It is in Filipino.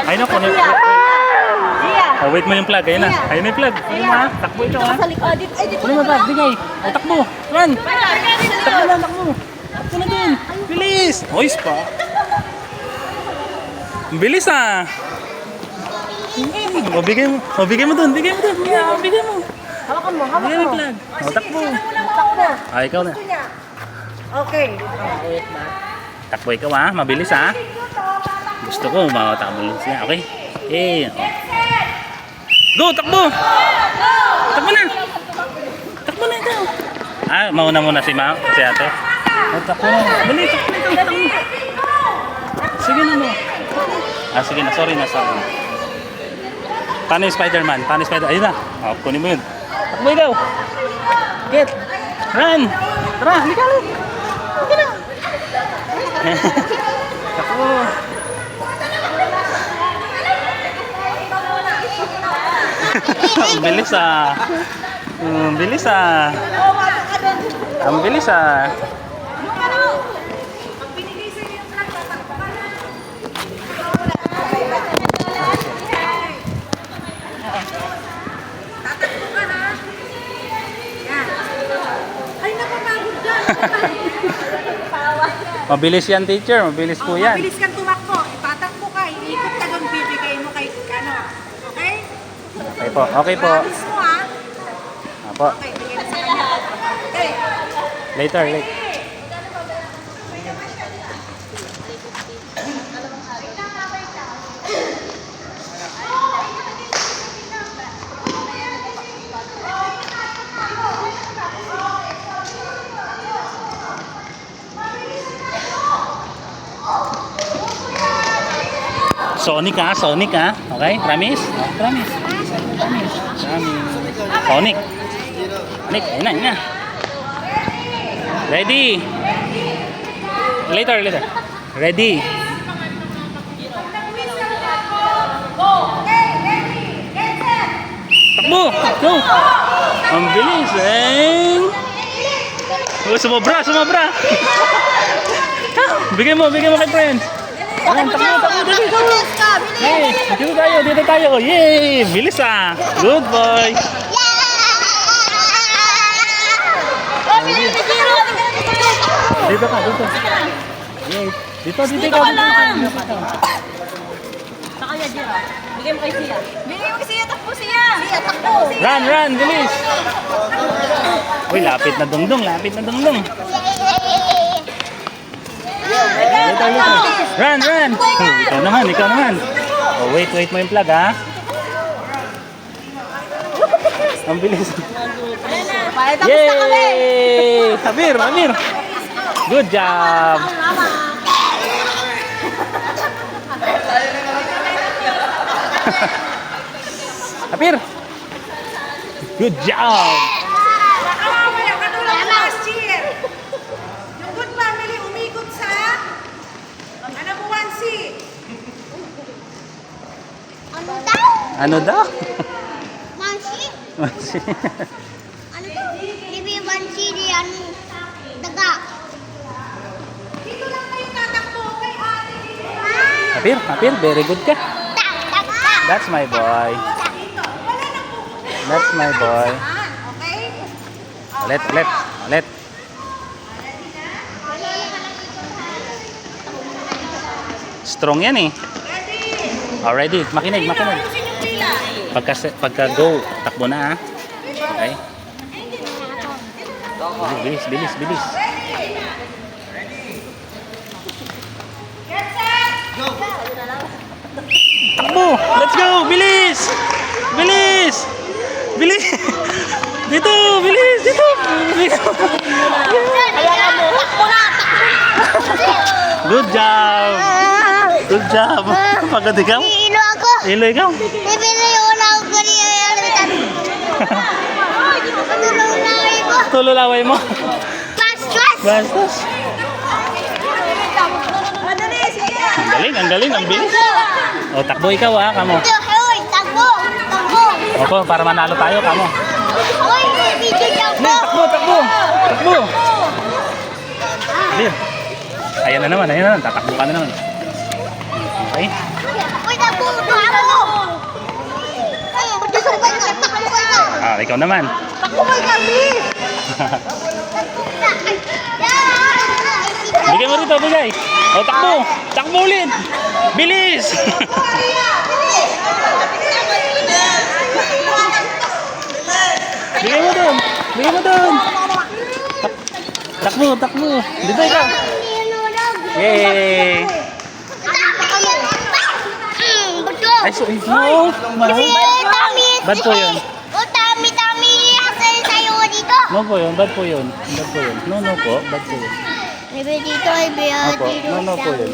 Ayun na po. Oh, wait mo yung plug. Ayun na. Ayun na yung plug. Ayun na. Takbo ito ha. Ano mo plug? Bigay. O, takbo. Run. Takbo na, takbo. Takbo na din. Bilis. Hoy, spa. Bilis ah. O, bigay mo. O, bigay mo dun. Bigay mo dun. Bigay mo. Hawakan mo, hawakan Bigay mo mo. yung plug. O, takbo. Takbo. Ah, ikaw na. Okay. Wait na. Takbo ikaw ha. Mabilis ha. Gusto ko matakbo siya. Okay? Eh. Oh. Go, takbo! Takbo na! Takbo na ikaw! Ah, mauna muna si ma'am, si ate. Oh, takbo na. Dali, takbo na ikaw. Takbo. Sige na mo. Ah, sige na. Sorry na, sorry. Paano yung Spider-Man? Paano yung Spider-Man? Ayun na. Oh, kunin mo yun. Takbo ikaw. Get. Run. Tara, halika lang. Halika na. Takbo. Ang bilis ah. Ang bilis ah. Ang bilis ah. Ay, napapagod dyan. Mabilis yan, teacher. Mabilis po yan. Mabilis kang tumakbo. Itatakbo ka. Iikot ka doon. Bibigay mo kay ano. Okay? Okay po. Okay po. Promise mo ha. Apo. Okay, bigay na sa kanya. Okay. Later, later. Sonic ha, Sonic ha. Okay, promise? Promise. Promise. Sonic. Sonic, ayun na, ayun na. Ready. Later, later. Ready. Takbo! Go! Ang bilis eh! Oh, sumobra, sumobra! Bigay mo kay friends! Ayan, takbo, takbo, dali, takbo! Hey, dito tayo! Yay! Bilis ah! Good boy! Dito ka, dito! Yay! Dito ka! Sa kanya, Jira. Bigay mo kay Sia. Bigay mo kay Sia. Takbo Sia. Sia, takbo. Run, run! Bilis! Uy, lapit na dungdung! Lapit na dungdung! Later, later! Run, run! Oh, ikaw naman, ikaw naman! Oh, wait mo yung plug ha! Ang bilis! Yay! Amir! Amir! Good job! Amir! Good job! Katulad last year. Yung Good Family umikot sa Anabuansi. Ano daw? Mansi? Mansi. Ano to? Bibi mansi di ano? Daga. Dito lang kayo tatakbo kay ate. Apir, Apir, very good ka. Daga. That's my boy. Dito. Wala na po. That's my boy. Okay? Let. Strong yan eh. Already, makinig. Ayusin yung pila. Pagka go, takbo na ha. Okay? Bilis. Takbo! Let's go! Bilis! Dito! Bilis! Dito! Good job! Pagod ikaw? Ilo ako. Ilo ikaw? Bibili ko na ako kanina yan. Tulong na ako. Tululaway mo? Bastos. Bastos. Madali, Sia. Ang galing, ang bilis. O, takbo ikaw ha, kamo. Hoy, takbo. Opo, para manalo tayo, kamo. Hoy, bibigyan ako. Takbo! Ayan na naman, tatakbo ka na naman. Okay? Uy, takbo mo! Magkasabay ka! Takbo ka! Ah, ikaw naman. Takbo ka kami! Bigay mo rito, bigay. O, takbo. Takbo ulit. Bilis. Bigay mo doon. Bigay mo doon. Takbo, takbo. Dito ikaw. Yay. Ay, so, no. Bad po yun. Tami, asan sa'yo dito? No po yun, bad po yun. Bad po yun. No, no po, bad po yun. Ibe dito, ibe Opo, dito. no, no po yun.